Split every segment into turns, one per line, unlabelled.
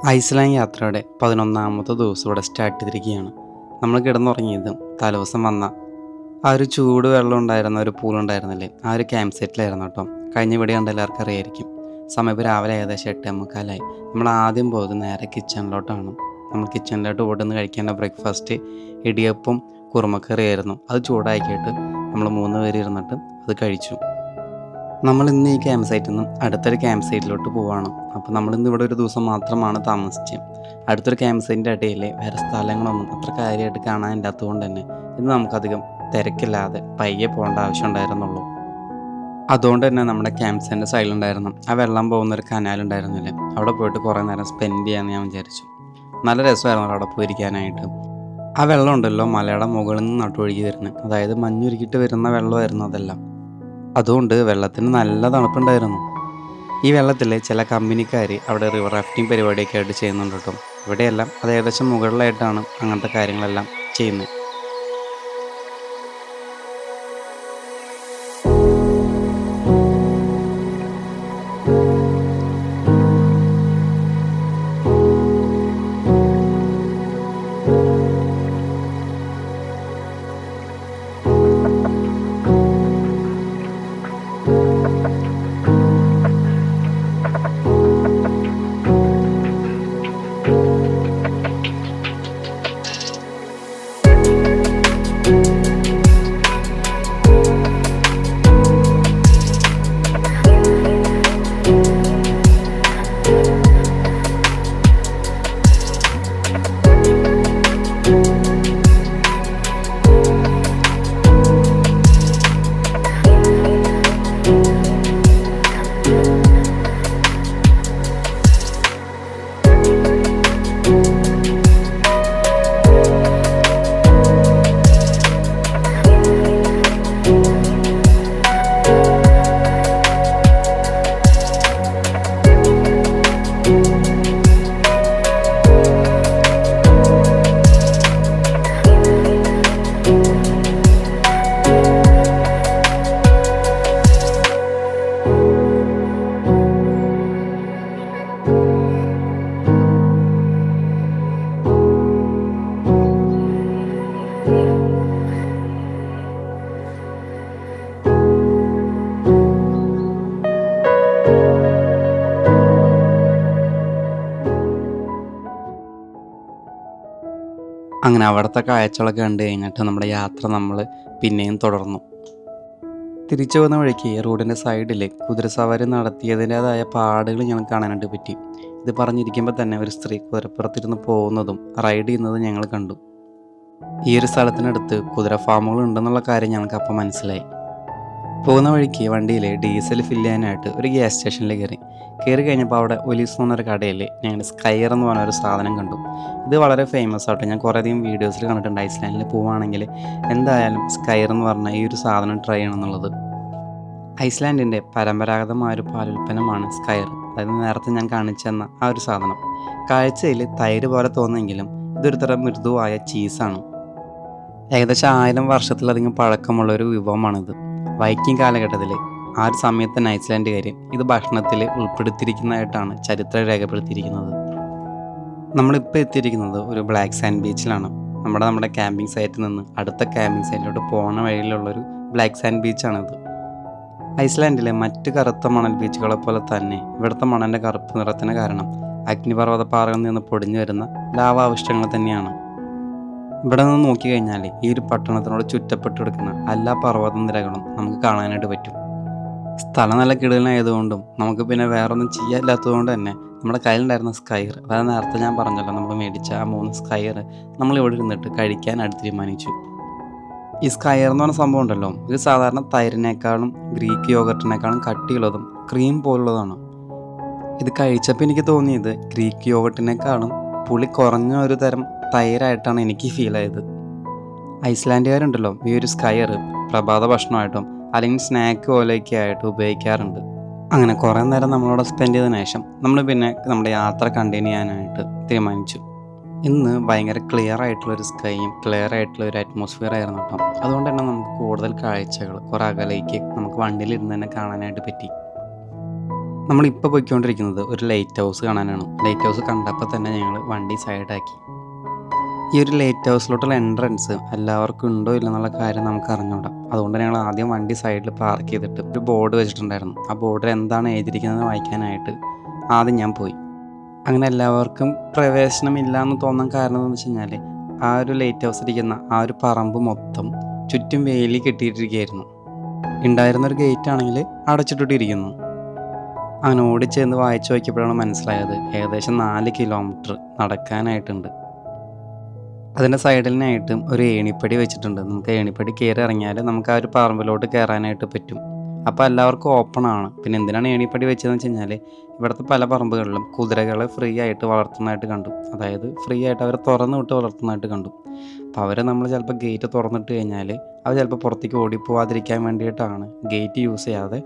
Iceland യാത്രയുടെ 11ാമത്തെ ദിവസം ഇവിടെ സ്റ്റാർട്ട് ചെയ്തിരിക്കുകയാണ്. നമ്മൾ കിടന്നുറങ്ങിയതും തലേദിവസം വന്ന ആ ഒരു ചൂട് വെള്ളം ഉണ്ടായിരുന്ന ഒരു പൂളുണ്ടായിരുന്നില്ലേ, ആ ഒരു ക്യാമ്പ് സെറ്റിലായിരുന്നു കേട്ടോ. കഴിഞ്ഞ ഇവിടെ കണ്ട എല്ലാവർക്കും അറിയായിരിക്കും. സമയം ഇപ്പോൾ രാവിലെ ഏകദേശം 8:45. നമ്മൾ ആദ്യം പോയത് നേരെ കിച്ചണിലോട്ടാണ്. നമ്മൾ കിച്ചണിലോട്ട് ഓടുന്ന കഴിക്കേണ്ട ബ്രേക്ക്ഫാസ്റ്റ് ഇടിയപ്പം കുറുമക്കറിയായിരുന്നു. അത് ചൂടാക്കിയിട്ട് നമ്മൾ 3 പേര് ഇരുന്നിട്ട് അത് കഴിച്ചു. നമ്മൾ ഇന്ന് ഈ ക്യാമ്പ് സൈറ്റിൽ നിന്നും അടുത്തൊരു ക്യാമ്പ് സൈറ്റിലോട്ട് പോവുകയാണ്. അപ്പോൾ നമ്മളിന്ന് ഇവിടെ ഒരു ദിവസം മാത്രമാണ് താമസിച്ചത്. അടുത്തൊരു ക്യാമ്പ് സൈറ്റിൻ്റെ ഇടയിൽ വേറെ സ്ഥലങ്ങളൊന്നും അത്ര കാര്യമായിട്ട് കാണാനില്ലാത്തത് കൊണ്ട് തന്നെ ഇന്ന് നമുക്കധികം തിരക്കില്ലാതെ പയ്യെ പോകേണ്ട ആവശ്യം ഉണ്ടായിരുന്നുള്ളൂ. അതുകൊണ്ട് തന്നെ നമ്മുടെ ക്യാമ്പ് സൈറ്റിൻ്റെ സൈഡിലുണ്ടായിരുന്നു ആ വെള്ളം പോകുന്ന ഒരു കനാലുണ്ടായിരുന്നില്ലേ, അവിടെ പോയിട്ട് കുറേ നേരം സ്പെൻഡ് ചെയ്യാമെന്ന് ഞാൻ വിചാരിച്ചു. നല്ല രസമായിരുന്നു അവിടെ പോയിരിക്കാനായിട്ട്. ആ വെള്ളം ഉണ്ടല്ലോ, മലയുടെ മുകളിൽ നിന്ന് നട്ടൊഴുകി വരുന്നത്, അതായത് മഞ്ഞുരുക്കിയിട്ട് വരുന്ന വെള്ളമായിരുന്നു അതെല്ലാം. അതുകൊണ്ട് വെള്ളത്തിന് നല്ല തണുപ്പുണ്ടായിരുന്നു. ഈ വെള്ളത്തിൽ ചില കമ്പനിക്കാർ അവിടെ റിവർ റാഫ്റ്റിംഗ് പരിപാടിയൊക്കെ ആയിട്ട് ചെയ്യുന്നുണ്ട് കേട്ടോ. ഇവിടെയെല്ലാം അത് ഏകദേശം മുകളിലായിട്ടാണ് അങ്ങനത്തെ കാര്യങ്ങളെല്ലാം ചെയ്യുന്നത്. അങ്ങനെ അവിടുത്തെ കാഴ്ചകളൊക്കെ കണ്ടു കഴിഞ്ഞിട്ട് നമ്മുടെ യാത്ര നമ്മൾ പിന്നെയും തുടർന്നു. തിരിച്ചു വന്ന വഴിക്ക് റോഡിൻ്റെ സൈഡിൽ കുതിരസവാരി നടത്തിയതിൻ്റേതായ പാടുകൾ ഞങ്ങൾക്ക് കാണാനായിട്ട് പറ്റി. ഇത് പറഞ്ഞിരിക്കുമ്പോൾ തന്നെ ഒരു സ്ത്രീ കുതിരപ്പുറത്തിരുന്ന് പോകുന്നതും റൈഡ് ചെയ്യുന്നതും ഞങ്ങൾ കണ്ടു. ഈ ഒരു സ്ഥലത്തിനടുത്ത് കുതിര ഫാമുകൾ ഉണ്ടെന്നുള്ള കാര്യം ഞങ്ങൾക്ക് അപ്പം മനസ്സിലായി. പോകുന്ന വഴിക്ക് വണ്ടിയിൽ ഡീസൽ ഫില്ല് ചെയ്യാനായിട്ട് ഒരു ഗ്യാസ് സ്റ്റേഷനിൽ കയറി കഴിഞ്ഞപ്പോൾ അവിടെ ഒലീസ് എന്ന് പറഞ്ഞൊരു കടയിൽ ഞങ്ങൾ സ്കൈർ എന്ന് പറഞ്ഞ ഒരു സാധനം കണ്ടു. ഇത് വളരെ ഫേമസ് ആയിട്ട് ഞാൻ കുറേയധികം വീഡിയോസിൽ കണ്ടിട്ടുണ്ട്. ഐസ്ലാൻഡിൽ പോവുകയാണെങ്കിൽ എന്തായാലും സ്കൈർ എന്ന് പറഞ്ഞാൽ ഈ ഒരു സാധനം ട്രൈ ചെയ്യണം എന്നുള്ളത്. ഐസ്ലാൻഡിൻ്റെ പരമ്പരാഗതമായ ഒരു പാലുൽപ്പന്നമാണ് സ്കൈർ. അതായത് നേരത്തെ ഞാൻ കാണിച്ചെന്ന ആ ഒരു സാധനം. കാഴ്ചയിൽ തൈര് പോലെ തോന്നുമെങ്കിലും ഇതൊരു തരം മൃദുവായ ചീസാണ്. ഏകദേശം 1000 വർഷത്തിലധികം പഴക്കമുള്ള ഒരു വിഭവമാണിത്. വൈക്കിംഗ് കാലഘട്ടത്തിൽ ആ ഒരു സമയത്ത് തന്നെ ഐസ്ലാൻഡുകാർ ഇത് ഭക്ഷണത്തിൽ ഉൾപ്പെടുത്തിയിരിക്കുന്നതായിട്ടാണ് ചരിത്രം രേഖപ്പെടുത്തിയിരിക്കുന്നത്. നമ്മളിപ്പോൾ എത്തിയിരിക്കുന്നത് ഒരു ബ്ലാക്ക് സാൻഡ് ബീച്ചിലാണ്. നമ്മുടെ ക്യാമ്പിംഗ് സൈറ്റിൽ നിന്ന് അടുത്ത ക്യാമ്പിംഗ് സൈറ്റിലോട്ട് പോകുന്ന വഴിയിലുള്ളൊരു ബ്ലാക്ക് സാൻഡ് ബീച്ചാണിത്. ഐസ്ലാൻഡിലെ മറ്റ് കറുത്ത മണൽ ബീച്ചുകളെ പോലെ തന്നെ ഇവിടുത്തെ മണലിൻ്റെ കറുപ്പ് നിറത്തിന് കാരണം അഗ്നിപർവ്വത പാറകളിൽ നിന്ന് പൊടിഞ്ഞു വരുന്ന ലാവാവശിഷ്ടങ്ങൾ തന്നെയാണ്. ഇവിടെ നിന്ന് നോക്കിക്കഴിഞ്ഞാൽ ഈ ഒരു പട്ടണത്തിനോട് ചുറ്റപ്പെട്ട് കിടക്കുന്ന എല്ലാ പർവ്വത നിരകളും നമുക്ക് കാണാനായിട്ട് പറ്റും. സ്ഥലം നല്ല കിടലായതുകൊണ്ടും നമുക്ക് പിന്നെ വേറെ ഒന്നും ചെയ്യാനില്ലാത്തതുകൊണ്ട് തന്നെ നമ്മുടെ കയ്യിലുണ്ടായിരുന്ന സ്കൈർ, അതായത് നേരത്തെ ഞാൻ പറഞ്ഞല്ലോ നമ്മൾ മേടിച്ച ആ 3 സ്കൈർ നമ്മൾ ഇവിടെ ഇരുന്നിട്ട് കഴിക്കാനായിട്ട് തീരുമാനിച്ചു. ഈ സ്കൈർ എന്ന് പറഞ്ഞ സംഭവം ഉണ്ടല്ലോ, ഇത് സാധാരണ തൈരിനേക്കാളും ഗ്രീക്ക് യോഗർട്ടിനേക്കാളും കട്ടിയുള്ളതും ക്രീം പോലുള്ളതാണ്. ഇത് കഴിച്ചപ്പോൾ എനിക്ക് തോന്നിയത് ഗ്രീക്ക് യോഗർട്ടിനേക്കാളും പുളി കുറഞ്ഞ ഒരു തരം തൈരായിട്ടാണ് എനിക്ക് ഫീൽ ആയത്. ഐസ്ലാൻഡുകാരുണ്ടല്ലോ ഈ ഒരു സ്കൈർ പ്രഭാത ഭക്ഷണമായിട്ടും അല്ലെങ്കിൽ സ്നാക്ക് പോലെയൊക്കെ ആയിട്ട് ഉപയോഗിക്കാറുണ്ട്. അങ്ങനെ കുറേ നേരം നമ്മളവിടെ സ്പെൻഡ് ചെയ്തതിനു ശേഷം നമ്മൾ പിന്നെ നമ്മുടെ യാത്ര കണ്ടിന്യൂ ചെയ്യാനായിട്ട് തീരുമാനിച്ചു. ഇന്ന് ഭയങ്കര ക്ലിയർ ആയിട്ടുള്ളൊരു സ്കൈയും ക്ലിയർ ആയിട്ടുള്ളൊരു അറ്റ്മോസ്ഫിയർ ആയിരുന്നു കേട്ടോ. അതുകൊണ്ട് തന്നെ നമുക്ക് കൂടുതൽ കാഴ്ചകൾ കുറേ അകലേക്ക് നമുക്ക് വണ്ടിയിലിരുന്ന് തന്നെ കാണാനായിട്ട് പറ്റി. നമ്മളിപ്പോൾ പോയിക്കൊണ്ടിരിക്കുന്നത് ഒരു ലൈറ്റ് ഹൗസ് കാണാനാണ്. ലൈറ്റ് ഹൗസ് കണ്ടപ്പോൾ തന്നെ ഞങ്ങൾ വണ്ടി സൈഡാക്കി. ഈ ഒരു ലൈറ്റ് ഹൗസിലോട്ടുള്ള എൻട്രൻസ് എല്ലാവർക്കും ഉണ്ടോ ഇല്ലെന്നുള്ള കാര്യം നമുക്ക് അറിഞ്ഞൂടാ. അതുകൊണ്ട് ഞങ്ങൾ ആദ്യം വണ്ടി സൈഡിൽ പാർക്ക് ചെയ്തിട്ട് ഒരു ബോർഡ് വെച്ചിട്ടുണ്ടായിരുന്നു. ആ ബോർഡിൽ എന്താണ് എഴുതിയിരിക്കുന്നത് വായിക്കാനായിട്ട് ആദ്യം ഞാൻ പോയി. അങ്ങനെ എല്ലാവർക്കും പ്രവേശനമില്ല എന്ന് തോന്നാൻ കാരണം എന്താണെന്ന് വെച്ച് കഴിഞ്ഞാൽ, ആ ഒരു ലൈറ്റ് ഹൗസ് ഇരിക്കുന്ന ആ ഒരു പറമ്പ് മൊത്തം ചുറ്റും വേലി കെട്ടിയിട്ടിരിക്കുകയായിരുന്നു. ഉണ്ടായിരുന്നൊരു ഗേറ്റ് ആണെങ്കിൽ അടച്ചിട്ടിട്ടിരിക്കുന്നു. അങ്ങനെ ഓടിച്ചെന്ന് വായിച്ചു നോക്കിയപ്പോഴാണ് മനസ്സിലായത് ഏകദേശം 4 കിലോമീറ്റർ നടക്കാനായിട്ടുണ്ട്. അതിൻ്റെ സൈഡിനായിട്ടും ഒരു ഏണിപ്പടി വെച്ചിട്ടുണ്ട്. നമുക്ക് ഏണിപ്പടി കയറി ഇറങ്ങിയാൽ നമുക്ക് ആ ഒരു പറമ്പിലോട്ട് കയറാനായിട്ട് പറ്റും. അപ്പോൾ എല്ലാവർക്കും ഓപ്പണാണ്. പിന്നെ എന്തിനാണ് ഏണിപ്പടി വെച്ചതെന്ന് വെച്ച് കഴിഞ്ഞാൽ, ഇവിടുത്തെ പല പറമ്പുകളിലും കുതിരകളെ ഫ്രീ ആയിട്ട് വളർത്തുന്നതായിട്ട് കണ്ടു. അതായത് ഫ്രീ ആയിട്ട് അവർ തുറന്നു വിട്ട് വളർത്തുന്നതായിട്ട് കണ്ടു. അപ്പോൾ അവരെ നമ്മൾ ചിലപ്പോൾ ഗേറ്റ് തുറന്നിട്ട് കഴിഞ്ഞാൽ അവർ ചിലപ്പോൾ പുറത്തേക്ക് ഓടിപ്പോവാതിരിക്കാൻ വേണ്ടിയിട്ടാണ് ഗേറ്റ് യൂസ് ചെയ്യാതെ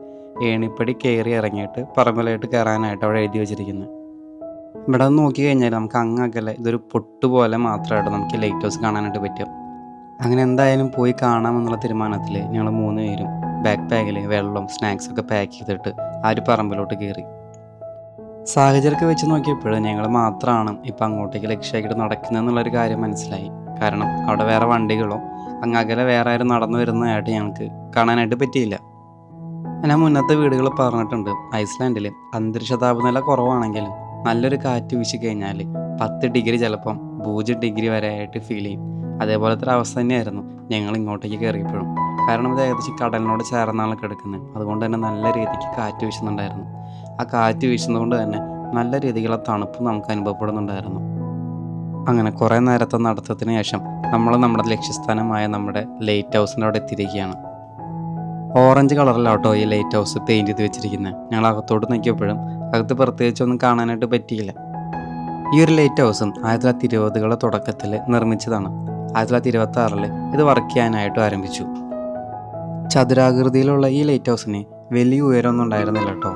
ഏണിപ്പടി കയറി ഇറങ്ങിയിട്ട് പറമ്പിലായിട്ട് കയറാനായിട്ട് അവിടെ എഴുതി വെച്ചിരിക്കുന്നത്. ഇവിടെ നിന്ന് നോക്കി കഴിഞ്ഞാൽ നമുക്ക് അങ്ങകലെ ഇതൊരു പൊട്ടുപോലെ മാത്രമായിട്ട് നമുക്ക് ലൈറ്റ് ഹൗസ് കാണാനായിട്ട് പറ്റും. അങ്ങനെ എന്തായാലും പോയി കാണാമെന്നുള്ള തീരുമാനത്തിൽ ഞങ്ങൾ 3 പേരും ബാക്ക് പാക്കിൽ വെള്ളം സ്നാക്സൊക്കെ പാക്ക് ചെയ്തിട്ട് ആ ഒരു പറമ്പിലോട്ട് കയറി. സാഹചര്യമൊക്കെ വെച്ച് നോക്കിയപ്പോൾ ഞങ്ങൾ മാത്രമാണ് ഇപ്പം അങ്ങോട്ടേക്ക് ലക്ഷ്യമാക്കിയിട്ട് നടക്കുന്നതെന്നുള്ളൊരു കാര്യം മനസ്സിലായി. കാരണം അവിടെ വേറെ വണ്ടികളോ അങ്ങകലെ വേറെ ആരും നടന്നു വരുന്നതായിട്ട് ഞങ്ങൾക്ക് കാണാനായിട്ട് പറ്റിയില്ല. ഞാൻ മുന്നത്തെ വീടുകൾ പറഞ്ഞിട്ടുണ്ട്, ഐസ്ലാൻഡിൽ അന്തരീക്ഷ താപനില കുറവാണെങ്കിലും നല്ലൊരു കാറ്റ് വീശിക്കഴിഞ്ഞാൽ 10 ഡിഗ്രി ചിലപ്പം 0 ഡിഗ്രി വരെ ആയിട്ട് ഫീൽ ചെയ്യും. അതേപോലത്തെ ഒരു അവസ്ഥ തന്നെയായിരുന്നു ഞങ്ങൾ ഇങ്ങോട്ടേക്ക് കയറിയപ്പോഴും. കാരണം ഇത് ഏകദേശം കടലിനോട് ചേർന്നാണ് കിടക്കുന്നത്. അതുകൊണ്ട് തന്നെ നല്ല രീതിക്ക് കാറ്റ് വീശുന്നുണ്ടായിരുന്നു. ആ കാറ്റ് വീശുന്നതുകൊണ്ട് തന്നെ നല്ല രീതിക്കുള്ള തണുപ്പ് നമുക്ക് അനുഭവപ്പെടുന്നുണ്ടായിരുന്നു. അങ്ങനെ കുറേ നേരത്തെ നടത്തത്തിന് ശേഷം നമ്മൾ നമ്മുടെ ലക്ഷ്യസ്ഥാനമായ നമ്മുടെ ലൈറ്റ് ഹൗസിൻ്റെ അവിടെ എത്തിയിരിക്കുകയാണ്. ഓറഞ്ച് കളറിലാട്ടോ ഈ ലൈറ്റ് ഹൗസ് പെയിൻറ് ചെയ്ത് വെച്ചിരിക്കുന്നത്. ഞങ്ങൾ അകത്തോട്ട് നോക്കിയപ്പോഴും അകത്ത് പ്രത്യേകിച്ചൊന്നും കാണാനായിട്ട് പറ്റിയില്ല. ഈ ഒരു ലൈറ്റ് ഹൗസും 1920കളുടെ തുടക്കത്തിൽ നിർമ്മിച്ചതാണ്. 1926 ഇത് വർക്ക് ചെയ്യാനായിട്ട് ആരംഭിച്ചു. ചതുരാകൃതിയിലുള്ള ഈ ലൈറ്റ് ഹൗസിന് വലിയ ഉയരമൊന്നും ഉണ്ടായിരുന്നില്ല കേട്ടോ.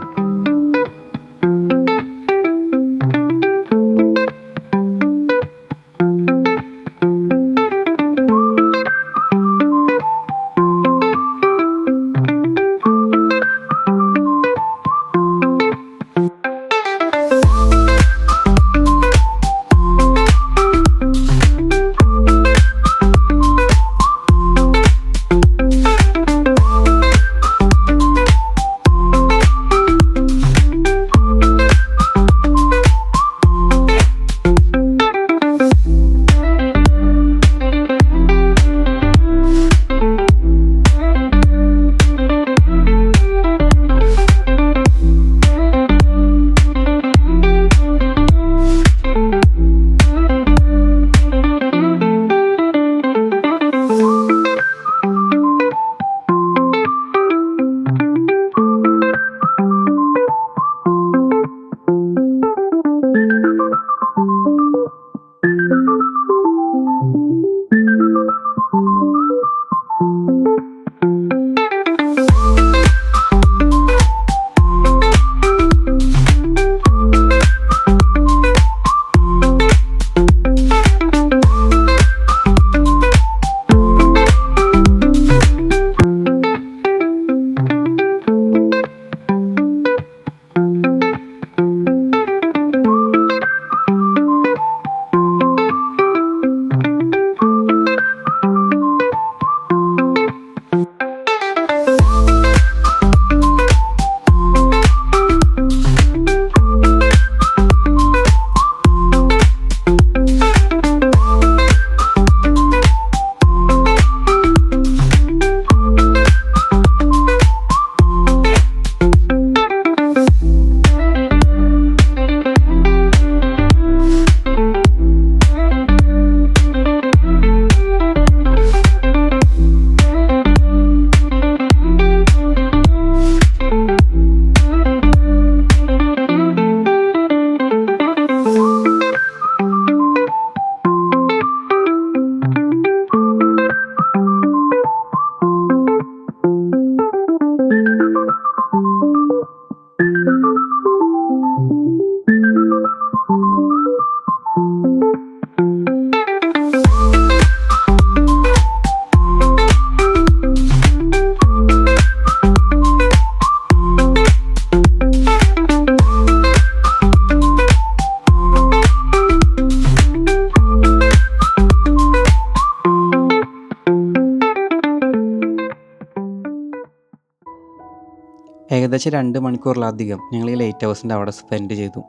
ഏകദേശം 2 മണിക്കൂറിലധികം ഞങ്ങൾ ഈ ലൈറ്റ് ഹൗസിൻ്റെ അവിടെ സ്പെൻഡ് ചെയ്തു.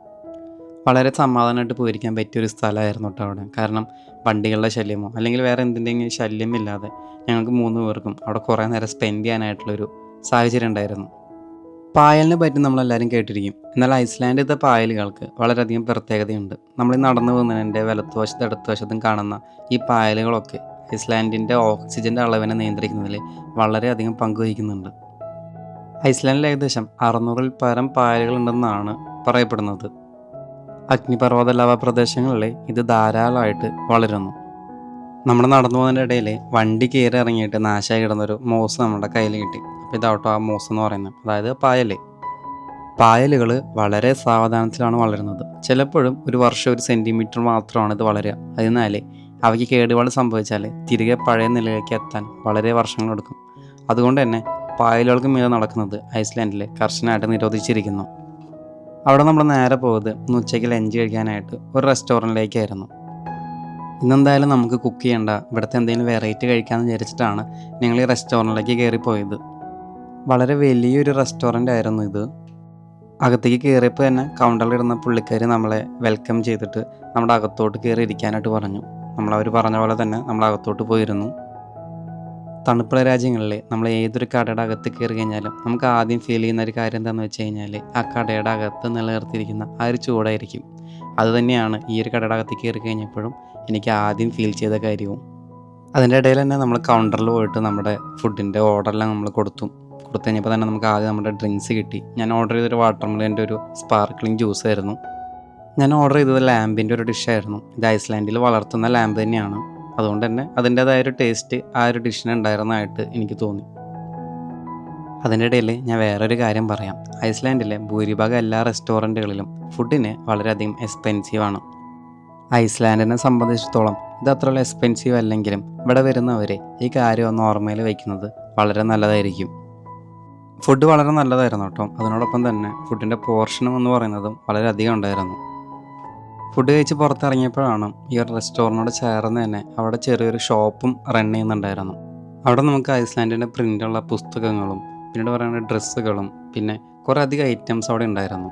വളരെ സമാധാനമായിട്ട് പോയിരിക്കാൻ പറ്റിയൊരു സ്ഥലമായിരുന്നു കേട്ടോ അവിടെ. കാരണം വണ്ടികളുടെ ശല്യമോ അല്ലെങ്കിൽ വേറെ എന്തിൻ്റെങ്കിലും ശല്യമില്ലാതെ ഞങ്ങൾക്ക് 3 പേർക്കും അവിടെ കുറേ നേരം സ്പെൻഡ് ചെയ്യാനായിട്ടുള്ളൊരു സാഹചര്യം ഉണ്ടായിരുന്നു. പായലിനെ പറ്റി നമ്മളെല്ലാവരും കേട്ടിരിക്കും. എന്നാൽ ഐസ്ലാൻഡിലത്തെ പായലുകൾക്ക് വളരെയധികം പ്രത്യേകതയുണ്ട്. നമ്മൾ ഈ നടന്നു പോകുന്നതിൻ്റെ വലത്തുവശത്തും ഇടത്തുവശത്തും കാണുന്ന ഈ പായലുകളൊക്കെ ഐസ്ലാൻഡിൻ്റെ ഓക്സിജൻ്റെ അളവിനെ നിയന്ത്രിക്കുന്നതിൽ വളരെയധികം പങ്കുവഹിക്കുന്നുണ്ട്. ഐസ്ലാൻഡിൽ ഏകദേശം 600-ൽ പരം പായലുകളുണ്ടെന്നാണ് പറയപ്പെടുന്നത്. അഗ്നിപർവ്വത ലവ പ്രദേശങ്ങളിൽ ഇത് ധാരാളമായിട്ട് വളരുന്നു. നമ്മൾ നടന്നു പോകുന്നതിൻ്റെ ഇടയിൽ വണ്ടി കയറി ഇറങ്ങിയിട്ട് നാശമായി കിടന്നൊരു മോസ് നമ്മുടെ കയ്യിൽ കിട്ടി. അപ്പോൾ ഇതാവട്ടോ ആ മോസ് എന്ന് പറയുന്നത്, അതായത് പായലുകൾ വളരെ സാവധാനത്തിലാണ് വളരുന്നത്. ചിലപ്പോഴും ഒരു വർഷം 1 സെൻറ്റിമീറ്റർ മാത്രമാണ് ഇത് വളരുക. അതിനാൽ അവയ്ക്ക് കേടുപാട് സംഭവിച്ചാൽ തിരികെ പഴയ നിലയിലേക്ക് എത്താൻ വളരെ വർഷങ്ങളെടുക്കും. അതുകൊണ്ട് തന്നെ പായലുകൾക്ക് മീതെ നടക്കുന്നത് ഐസ്ലാൻഡിൽ കർശനമായിട്ട് നിരോധിച്ചിരിക്കുന്നു. അവിടെ നമ്മൾ നേരെ പോയത് ഉച്ചയ്ക്ക് ലഞ്ച് കഴിക്കാനായിട്ട് ഒരു റെസ്റ്റോറൻറ്റിലേക്കായിരുന്നു. ഇന്നെന്തായാലും നമുക്ക് കുക്ക് ചെയ്യേണ്ട, ഇവിടുത്തെ എന്തെങ്കിലും വെറൈറ്റി കഴിക്കാമെന്ന് വിചാരിച്ചിട്ടാണ് ഞങ്ങൾ ഈ റെസ്റ്റോറൻറ്റിലേക്ക് കയറിപ്പോയത്. വളരെ വലിയൊരു റെസ്റ്റോറൻ്റ് ആയിരുന്നു ഇത്. അകത്തേക്ക് കയറിയപ്പോൾ തന്നെ കൗണ്ടറിലിരുന്ന പുള്ളിക്കാരി നമ്മളെ വെൽക്കം ചെയ്തിട്ട് നമ്മുടെ അകത്തോട്ട് കയറി ഇരിക്കാനായിട്ട് പറഞ്ഞു. നമ്മളവർ പറഞ്ഞ പോലെ തന്നെ നമ്മൾ അകത്തോട്ട് പോയിരുന്നു. തണുപ്പുള്ള രാജ്യങ്ങളിൽ നമ്മൾ ഏതൊരു കടയുടെ അകത്ത് കയറി കഴിഞ്ഞാലും നമുക്ക് ആദ്യം ഫീൽ ചെയ്യുന്ന ഒരു കാര്യം എന്താണെന്ന് വെച്ച് കഴിഞ്ഞാൽ ആ കടയുടെ അകത്ത് നിലനിർത്തിയിരിക്കുന്ന ആ ഒരു ചൂടായിരിക്കും. അതുതന്നെയാണ് ഈ ഒരു കടയുടെ അകത്ത് കയറി കഴിഞ്ഞപ്പോഴും എനിക്ക് ആദ്യം ഫീൽ ചെയ്ത കാര്യവും. അതിൻ്റെ ഇടയിൽ തന്നെ നമ്മൾ കൗണ്ടറിൽ പോയിട്ട് നമ്മുടെ ഫുഡിൻ്റെ ഓർഡറെല്ലാം നമ്മൾ കൊടുത്തു കഴിഞ്ഞപ്പോൾ തന്നെ നമുക്ക് ആദ്യം നമ്മുടെ ഡ്രിങ്ക്സ് കിട്ടി. ഞാൻ ഓർഡർ ചെയ്തൊരു വാട്ടർമെലൻ്റെ ഒരു സ്പാർക്ക്ലിംഗ് ജ്യൂസ് ആയിരുന്നു. ഞാൻ ഓർഡർ ചെയ്തത് ലാമ്പിൻ്റെ ഒരു ഡിഷായിരുന്നു. ഇത് ഐസ്ലാൻഡിൽ വളർത്തുന്ന ലാമ്പ് തന്നെയാണ്. അതുകൊണ്ട് തന്നെ അതിൻ്റേതായൊരു ടേസ്റ്റ് ആ ഒരു ഡിഷിന് ഉണ്ടായിരുന്നതായിട്ട് എനിക്ക് തോന്നി. അതിൻ്റെ ഇടയിൽ ഞാൻ വേറൊരു കാര്യം പറയാം. ഐസ്ലാൻഡിലെ ഭൂരിഭാഗം എല്ലാ റെസ്റ്റോറൻറ്റുകളിലും ഫുഡിന് വളരെയധികം എക്സ്പെൻസീവാണ്. ഐസ്ലാൻഡിനെ സംബന്ധിച്ചിടത്തോളം ഇത് അത്രയുള്ള എക്സ്പെൻസീവ് അല്ലെങ്കിലും ഇവിടെ വരുന്നവർ ഈ കാര്യം ഒന്ന് ഓർമ്മയിൽ വയ്ക്കുന്നത് വളരെ നല്ലതായിരിക്കും. ഫുഡ് വളരെ നല്ലതായിരുന്നു കേട്ടോ. അതിനോടൊപ്പം തന്നെ ഫുഡിൻ്റെ പോർഷനും എന്ന് പറയുന്നതും വളരെയധികം ഉണ്ടായിരുന്നു. ഫുഡ് കഴിച്ച് പുറത്തിറങ്ങിയപ്പോഴാണ് ഈ ഒരു റെസ്റ്റോറൻറ്റിനോട് ചേർന്ന് തന്നെ അവിടെ ചെറിയൊരു ഷോപ്പും റൺ ചെയ്യുന്നുണ്ടായിരുന്നു. അവിടെ നമുക്ക് ഐസ്ലാൻഡിൻ്റെ പ്രിൻ്റുള്ള പുസ്തകങ്ങളും പിന്നീട് പറയുന്ന ഡ്രസ്സുകളും പിന്നെ കുറേ അധികം ഐറ്റംസ് അവിടെ ഉണ്ടായിരുന്നു.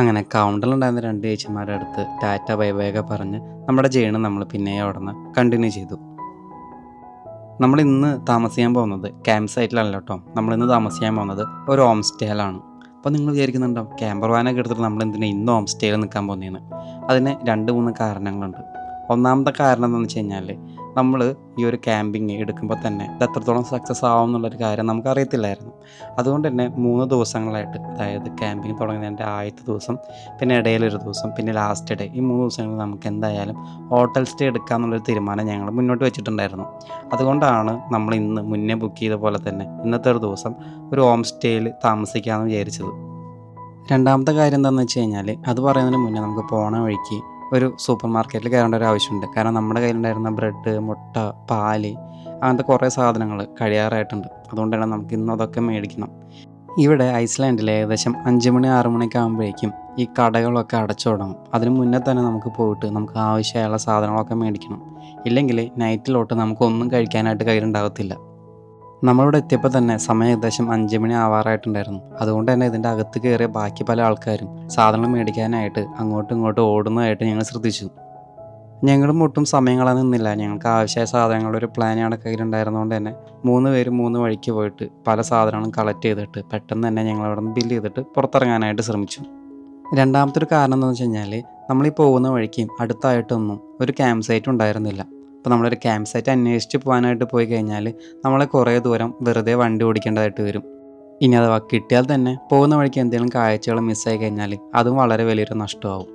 അങ്ങനെ കൗണ്ടറിലുണ്ടായിരുന്ന 2 ചേച്ചിമാരുടെ അടുത്ത് ടാറ്റ ബൈ ബൈ ഒക്കെ പറഞ്ഞ് നമ്മുടെ ജേണി നമ്മൾ പിന്നെ അവിടെ നിന്ന് കണ്ടിന്യൂ ചെയ്തു. നമ്മളിന്ന് താമസിക്കാൻ പോകുന്നത് ക്യാമ്പ് സൈറ്റിലല്ല കേട്ടോ. നമ്മളിന്ന് താമസിക്കാൻ പോകുന്നത് ഒരു ഹോം സ്റ്റേയിലാണ്. അപ്പോൾ നിങ്ങൾ വിചാരിക്കുന്നുണ്ടാവും ക്യാമ്പർ വാനൊക്കെ എടുത്തിട്ട് നമ്മൾ എന്തിനാണ് ഇന്ന് ഹോം സ്റ്റേയിൽ നിൽക്കാൻ പോകുന്നതെന്ന്. അതിന് 2-3 കാരണങ്ങളുണ്ട്. ഒന്നാമത്തെ കാരണം എന്താണെന്ന് വെച്ച് കഴിഞ്ഞാൽ നമ്മൾ ഈ ഒരു ക്യാമ്പിങ് എടുക്കുമ്പോൾ തന്നെ ഇത് എത്രത്തോളം സക്സസ് ആവും എന്നുള്ളൊരു കാര്യം നമുക്കറിയത്തില്ലായിരുന്നു. അതുകൊണ്ട് തന്നെ 3 ദിവസങ്ങളായിട്ട്, അതായത് ക്യാമ്പിങ് തുടങ്ങുന്നതിൻ്റെ ആദ്യത്തെ ദിവസം, പിന്നെ ഇടയിലൊരു ദിവസം, പിന്നെ ലാസ്റ്റ് ഡേ, ഈ 3 ദിവസങ്ങളിൽ നമുക്ക് എന്തായാലും ഹോട്ടൽ സ്റ്റേ എടുക്കാമെന്നുള്ളൊരു തീരുമാനം ഞങ്ങൾ മുന്നോട്ട് വെച്ചിട്ടുണ്ടായിരുന്നു. അതുകൊണ്ടാണ് നമ്മൾ ഇന്ന് മുന്നേ ബുക്ക് ചെയ്ത പോലെ തന്നെ ഇന്നത്തെ ഒരു ദിവസം ഒരു ഹോം സ്റ്റേയിൽ താമസിക്കാമെന്ന് വിചാരിച്ചത്. രണ്ടാമത്തെ കാര്യം എന്താണെന്ന് വെച്ച് കഴിഞ്ഞാൽ, അത് പറയുന്നതിന് മുന്നേ നമുക്ക് പോണ വഴിക്ക് ഒരു സൂപ്പർ മാർക്കറ്റിൽ കയറേണ്ട ഒരു ആവശ്യമുണ്ട്. കാരണം നമ്മുടെ കയ്യിലുണ്ടായിരുന്ന ബ്രെഡ്, മുട്ട, പാല്, അങ്ങനത്തെ കുറേ സാധനങ്ങൾ കഴിയാറായിട്ടുണ്ട്. അതുകൊണ്ട് തന്നെ നമുക്ക് ഇന്ന് അതൊക്കെ മേടിക്കണം. ഇവിടെ ഐസ്ലാൻഡിൽ ഏകദേശം 5 മണി 6 മണിയൊക്കെ ആകുമ്പോഴേക്കും ഈ കടകളൊക്കെ അടച്ചു തുടങ്ങും. അതിന് മുന്നേ തന്നെ നമുക്ക് പോയിട്ട് നമുക്ക് ആവശ്യമായുള്ള സാധനങ്ങളൊക്കെ മേടിക്കണം. ഇല്ലെങ്കിൽ നൈറ്റിലോട്ട് നമുക്കൊന്നും കഴിക്കാനായിട്ട് കയ്യിലുണ്ടാകത്തില്ല. നമ്മളിവിടെ എത്തിയപ്പോൾ തന്നെ സമയം ഏകദേശം 5 മണി ആവാറായിട്ടുണ്ടായിരുന്നു. അതുകൊണ്ട് തന്നെ ഇതിൻ്റെ അകത്ത് കയറിയ ബാക്കി പല ആൾക്കാരും സാധനങ്ങൾ മേടിക്കാനായിട്ട് അങ്ങോട്ടും ഇങ്ങോട്ടും ഓടുന്നതായിട്ട് ഞങ്ങൾ ശ്രദ്ധിച്ചു. ഞങ്ങളും ഒട്ടും സമയം കളയാൻ നിന്നില്ല. ഞങ്ങൾക്ക് ആവശ്യമായ സാധനങ്ങളുടെ ഒരു പ്ലാൻ ഞങ്ങളുടെ കയ്യിലുണ്ടായിരുന്നതുകൊണ്ട് തന്നെ 3 പേരും 3 വഴിക്ക് പോയിട്ട് പല സാധനങ്ങളും കളക്ട് ചെയ്തിട്ട് പെട്ടെന്ന് തന്നെ ഞങ്ങൾ അവിടെ നിന്ന് ബില്ല് ചെയ്തിട്ട് പുറത്തിറങ്ങാനായിട്ട് ശ്രമിച്ചു. രണ്ടാമത്തെ ഒരു കാരണം എന്താണെന്ന് വെച്ച് കഴിഞ്ഞാൽ, നമ്മളീ പോകുന്ന വഴിക്കും അടുത്തായിട്ടൊന്നും ഒരു ക്യാമ്പ് സൈറ്റ് ഉണ്ടായിരുന്നില്ല. അപ്പോൾ നമ്മളൊരു ക്യാമ്പ് സൈറ്റ് അന്വേഷിച്ച് പോകാനായിട്ട് പോയി കഴിഞ്ഞാൽ നമ്മളെ കുറേ ദൂരം വെറുതെ വണ്ടി ഓടിക്കേണ്ടതായിട്ട് വരും. ഇനി അഥവാ കിട്ടിയാൽ തന്നെ പോകുന്ന വഴിക്ക് എന്തെങ്കിലും കാഴ്ചകൾ മിസ്സായി കഴിഞ്ഞാൽ അതും വളരെ വലിയൊരു നഷ്ടമാവും.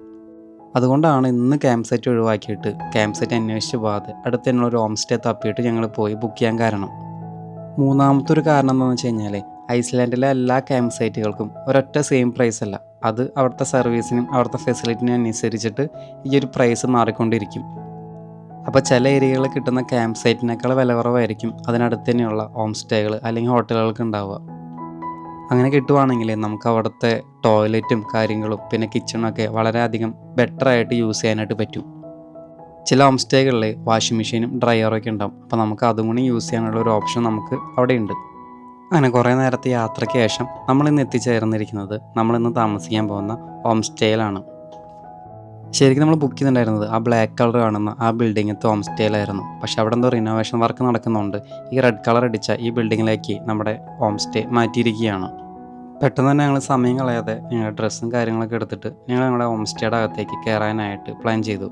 അതുകൊണ്ടാണ് ഇന്ന് ക്യാമ്പ് സൈറ്റ് ഒഴിവാക്കിയിട്ട് ക്യാമ്പ് സൈറ്റ് അന്വേഷിച്ച് പോകാതെ അടുത്ത് തന്നെയുള്ള ഒരു ഹോം സ്റ്റേ തപ്പിയിട്ട് ഞങ്ങൾ പോയി ബുക്ക് ചെയ്യാൻ കാരണം. മൂന്നാമത്തെ ഒരു കാരണം എന്താണെന്ന് വെച്ച് കഴിഞ്ഞാൽ, ഐസ്ലാൻഡിലെ എല്ലാ ക്യാമ്പ് സൈറ്റുകൾക്കും ഒരൊറ്റ സെയിം പ്രൈസ് അല്ല. അത് അവിടുത്തെ സർവീസിനും അവിടുത്തെ ഫെസിലിറ്റിനും അനുസരിച്ചിട്ട് ഈ ഒരു പ്രൈസ് മാറിക്കൊണ്ടിരിക്കും. അപ്പോൾ ചില ഏരിയകളിൽ കിട്ടുന്ന ക്യാമ്പ് സൈറ്റിനേക്കാൾ വില കുറവായിരിക്കും അതിനടുത്ത് തന്നെയുള്ള ഹോം സ്റ്റേകൾ അല്ലെങ്കിൽ ഹോട്ടലുകൾക്ക് ഉണ്ടാവുക. അങ്ങനെ കിട്ടുവാണെങ്കിൽ നമുക്ക് അവിടുത്തെ ടോയ്ലറ്റും കാര്യങ്ങളും പിന്നെ കിച്ചണൊക്കെ വളരെയധികം ബെറ്ററായിട്ട് യൂസ് ചെയ്യാനായിട്ട് പറ്റും. ചില ഹോം സ്റ്റേകളിൽ വാഷിംഗ് മെഷീനും ഡ്രയറൊക്കെ ഉണ്ടാവും. അപ്പോൾ നമുക്ക് അതും കൂടി യൂസ് ചെയ്യാനുള്ള ഒരു ഓപ്ഷൻ നമുക്ക് അവിടെ ഉണ്ട്. അങ്ങനെ കുറേ നേരത്തെ യാത്രയ്ക്ക് ശേഷം നമ്മളിന്ന് എത്തിച്ചേർന്നിരിക്കുന്നത് നമ്മളിന്ന് താമസിക്കാൻ പോകുന്ന ഹോം സ്റ്റേയിലാണ്. ശരിക്കും നമ്മൾ ബുക്ക് ചെയ്തിട്ടുണ്ടായിരുന്നത് ആ ബ്ലാക്ക് കളർ കാണുന്ന ആ ബിൽഡിങ്ങത്തെ ഹോം സ്റ്റേയിലായിരുന്നു. പക്ഷേ അവിടെ എന്തോ റിനോവേഷൻ വർക്ക് നടക്കുന്നുണ്ട്. ഈ റെഡ് കളർ അടിച്ച ഈ ബിൽഡിങ്ങിലേക്ക് നമ്മുടെ ഹോം സ്റ്റേ മാറ്റിയിരിക്കുകയാണ്. പെട്ടെന്ന് തന്നെ ഞങ്ങൾ സമയം കളയാതെ ഞങ്ങളുടെ ഡ്രസ്സും കാര്യങ്ങളൊക്കെ എടുത്തിട്ട് ഞങ്ങളുടെ ഹോം സ്റ്റേയുടെ അകത്തേക്ക് കയറാനായിട്ട് പ്ലാൻ ചെയ്തു.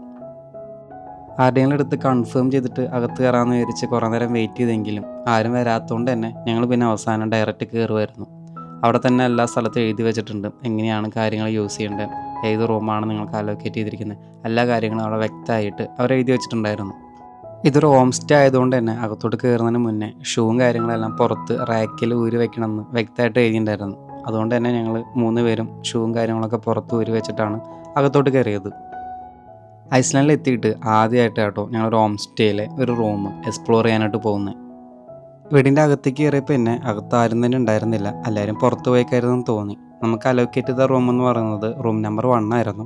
ആരുടെയെങ്കിലും എടുത്ത് കൺഫേം ചെയ്തിട്ട് അകത്ത് കയറാമെന്ന് വിചാരിച്ച് കുറേ നേരം വെയിറ്റ് ചെയ്തെങ്കിലും ആരും വരാത്തതുകൊണ്ട് തന്നെ ഞങ്ങൾ പിന്നെ അവസാനം ഡയറക്റ്റ് കയറുമായിരുന്നു. അവിടെ തന്നെ എല്ലാ സ്ഥലത്തും എഴുതി വെച്ചിട്ടുണ്ട് എങ്ങനെയാണ് കാര്യങ്ങൾ യൂസ് ചെയ്യേണ്ടത്, ഏത് റൂമാണ് നിങ്ങൾക്ക് അലോക്കേറ്റ് ചെയ്തിരിക്കുന്നത്, എല്ലാ കാര്യങ്ങളും അവിടെ വ്യക്തമായിട്ട് അവർ എഴുതി വെച്ചിട്ടുണ്ടായിരുന്നു. ഇതൊരു ഹോം സ്റ്റേ ആയതുകൊണ്ട് തന്നെ അകത്തോട്ട് കയറുന്നതിന് മുന്നേ ഷൂവും കാര്യങ്ങളെല്ലാം പുറത്ത് റാക്കിൽ ഊരി വെക്കണമെന്ന് വ്യക്തമായിട്ട് എഴുതിയിട്ടുണ്ടായിരുന്നു. അതുകൊണ്ട് തന്നെ ഞങ്ങൾ 3 പേരും ഷൂവും കാര്യങ്ങളൊക്കെ പുറത്ത് ഊരി വെച്ചിട്ടാണ് അകത്തോട്ട് കയറിയത്. ഐസ്ലാൻഡിൽ എത്തിയിട്ട് ആദ്യമായിട്ട് കേട്ടോ ഞങ്ങളൊരു ഹോം സ്റ്റേയിലെ ഒരു റൂം എക്സ്പ്ലോർ ചെയ്യാനായിട്ട് പോകുന്നത്. വീടിൻ്റെ അകത്തേക്ക് കയറിയപ്പോൾ തന്നെ അകത്ത് ആരും തന്നെ ഉണ്ടായിരുന്നില്ല. എല്ലാവരും പുറത്ത് പോയിക്കായിരുന്നു തോന്നി. നമുക്ക് അലോക്കേറ്റ് ചെയ്ത റൂം എന്ന് പറയുന്നത് റൂം നമ്പർ 1 ആയിരുന്നു.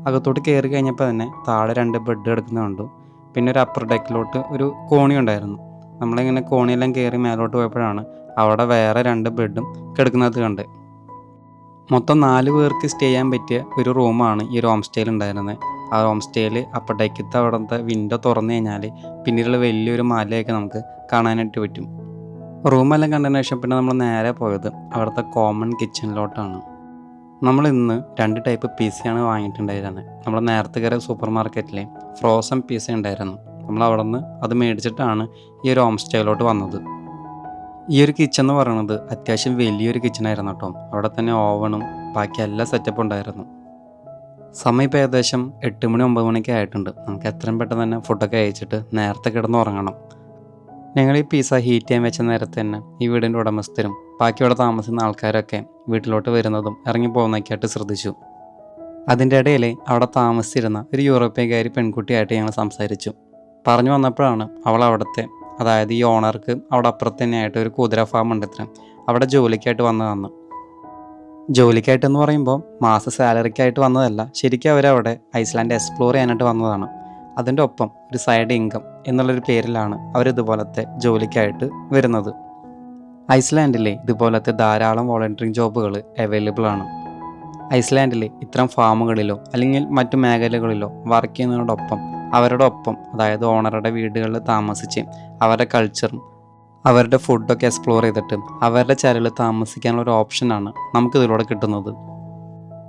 അകത്തോട്ട് കയറി കഴിഞ്ഞപ്പോൾ തന്നെ താഴെ 2 ബെഡ് കിടക്കുന്നത് കണ്ടു. പിന്നെ ഒരു അപ്പർ ഡെക്കിലോട്ട് ഒരു കോണി ഉണ്ടായിരുന്നു. നമ്മളിങ്ങനെ കോണിയെല്ലാം കയറി മേലോട്ട് പോയപ്പോഴാണ് അവിടെ വേറെ 2 ബെഡും കിടക്കുന്നത് കണ്ട്. മൊത്തം 4 പേർക്ക് സ്റ്റേ ചെയ്യാൻ പറ്റിയ ഒരു റൂമാണ് ഈ ഒരു ഹോം സ്റ്റേയിൽ ഉണ്ടായിരുന്നത്. ആ ഹോം സ്റ്റേയിൽ അപ്പർ ഡെക്കിലത്തെ അവിടുത്തെ വിൻഡോ തുറന്നു കഴിഞ്ഞാൽ പിന്നീടുള്ള വലിയൊരു മലയൊക്കെ നമുക്ക് കാണാനായിട്ട് പറ്റും. റൂമെല്ലാം കണ്ടതിന് ശേഷം പിന്നെ നമ്മൾ നേരെ പോയത് അവിടുത്തെ കോമൺ കിച്ചണിലോട്ടാണ്. നമ്മൾ ഇന്ന് 2 ടൈപ്പ് പിസയാണ് വാങ്ങിയിട്ടുണ്ടായിരുന്നത്. നമ്മൾ നേരത്തെ കയറിയ സൂപ്പർ മാർക്കറ്റിലെ ഫ്രോസൺ പിസ ഉണ്ടായിരുന്നു. നമ്മൾ അവിടെ നിന്ന് അത് മേടിച്ചിട്ടാണ് ഈ ഒരു ഹോം സ്റ്റേയിലോട്ട് വന്നത്. ഈ ഒരു കിച്ചൺ എന്ന് പറയുന്നത് അത്യാവശ്യം വലിയൊരു കിച്ചണായിരുന്നു കേട്ടോ. അവിടെ തന്നെ ഓവണും ബാക്കി എല്ലാ സെറ്റപ്പും ഉണ്ടായിരുന്നു. സമയം ഇപ്പോൾ ഏകദേശം 8 മണി 9 മണിയൊക്കെ ആയിട്ടുണ്ട്. നമുക്ക് എത്രയും പെട്ടെന്ന് തന്നെ ഫുഡൊക്കെ അയച്ചിട്ട് നേരത്തെ കിടന്ന് ഉറങ്ങണം. ഞങ്ങൾ ഈ പിസ ഹീറ്റ് ചെയ്യാൻ വെച്ച നേരത്തെ തന്നെ ഈ വീടിൻ്റെ ഉടമസ്ഥരും ബാക്കി ഇവിടെ താമസിക്കുന്ന ആൾക്കാരൊക്കെ വീട്ടിലോട്ട് വരുന്നതും ഇറങ്ങി പോകുന്നതൊക്കെ ആയിട്ട് ശ്രദ്ധിച്ചു. അതിൻ്റെ ഇടയിൽ അവിടെ താമസിച്ചിരുന്ന ഒരു യൂറോപ്യൻകാരി പെൺകുട്ടിയായിട്ട് ഞങ്ങൾ സംസാരിച്ചു. പറഞ്ഞു വന്നപ്പോഴാണ് അവൾ അവിടുത്തെ, അതായത് ഈ ഓണർക്ക് അവിടെ അപ്പുറത്ത് തന്നെയായിട്ട് ഒരു കുതിര ഫാം ഉണ്ട് ഇത്ര, അവിടെ ജോലിക്കായിട്ട് വന്നതാണ്. ജോലിക്കായിട്ടെന്ന് പറയുമ്പോൾ മാസ സാലറിക്കായിട്ട് വന്നതല്ല, ശരിക്കും അവരവിടെ ഐസ്ലാൻഡ് എക്സ്പ്ലോർ ചെയ്യാനായിട്ട് വന്നതാണ്. അതിൻ്റെ ഒപ്പം ഒരു സൈഡ് ഇൻകം എന്നുള്ളൊരു പേരിലാണ് അവരിതുപോലത്തെ ജോലിക്കായിട്ട് വരുന്നത്. ഐസ്ലാൻഡിൽ ഇതുപോലത്തെ ധാരാളം വോളണ്ടിയറിങ് ജോബുകൾ അവൈലബിൾ ആണ്. ഐസ്ലാൻഡിൽ ഇത്തരം ഫാമുകളിലോ അല്ലെങ്കിൽ മറ്റു മേഖലകളിലോ വർക്ക് ചെയ്യുന്നതിനോടൊപ്പം അവരുടെ ഒപ്പം, അതായത് ഓണറുടെ വീടുകളിൽ താമസിച്ച് അവരുടെ കൾച്ചറും അവരുടെ ഫുഡൊക്കെ എക്സ്പ്ലോർ ചെയ്തിട്ട് അവരുടെ ചരലിൽ താമസിക്കാനുള്ള ഒരു ഓപ്ഷനാണ് നമുക്കിതിലൂടെ കിട്ടുന്നത്.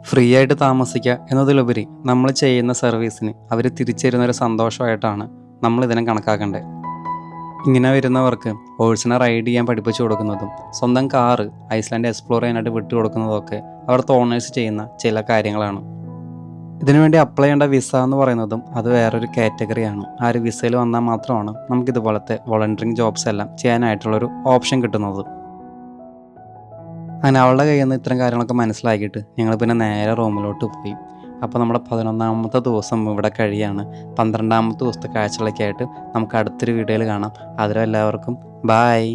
ഫ്രീ ആയിട്ട് താമസിക്കുക എന്നതിലുപരി നമ്മൾ ചെയ്യുന്ന സർവീസിന് അവർ തിരിച്ചു തരുന്നൊരു സന്തോഷമായിട്ടാണ് നമ്മളിതിനെ കണക്കാക്കണ്ടേ? ഇങ്ങനെ വരുന്നവർക്ക് ഹോഴ്സിനെ റൈഡ് ചെയ്യാൻ പഠിപ്പിച്ചു കൊടുക്കുന്നതും സ്വന്തം കാറ് ഐസ്ലാൻഡ് എക്സ്പ്ലോർ ചെയ്യാനായിട്ട് വിട്ടു കൊടുക്കുന്നതൊക്കെ അവിടുത്തെ ഓണേഴ്സ് ചെയ്യുന്ന ചില കാര്യങ്ങളാണ്. ഇതിനുവേണ്ടി അപ്ലൈ ചെയ്യേണ്ട വിസ എന്ന് പറയുന്നതും അത് വേറൊരു കാറ്റഗറിയാണ്. ആ ഒരു വിസയിൽ വന്നാൽ മാത്രമാണ് നമുക്കിതുപോലത്തെ വോളണ്ടിയറിങ് ജോബ്സ് എല്ലാം ചെയ്യാനായിട്ടുള്ളൊരു ഓപ്ഷൻ കിട്ടുന്നത്. അങ്ങനെ അവളുടെ കയ്യിൽ നിന്ന് ഇത്തരം കാര്യങ്ങളൊക്കെ മനസ്സിലാക്കിയിട്ട് ഞങ്ങൾ പിന്നെ നേരെ റൂമിലോട്ട് പോയി. അപ്പോൾ നമ്മുടെ 11ാമത്തെ ദിവസം ഇവിടെ കഴിയാണ്. 12ാമത്തെ ദിവസത്തെ കാഴ്ചകളൊക്കെ ആയിട്ട് നമുക്ക് അടുത്തൊരു വീഡിയോയിൽ കാണാം. അതിലെല്ലാവർക്കും ബായ്.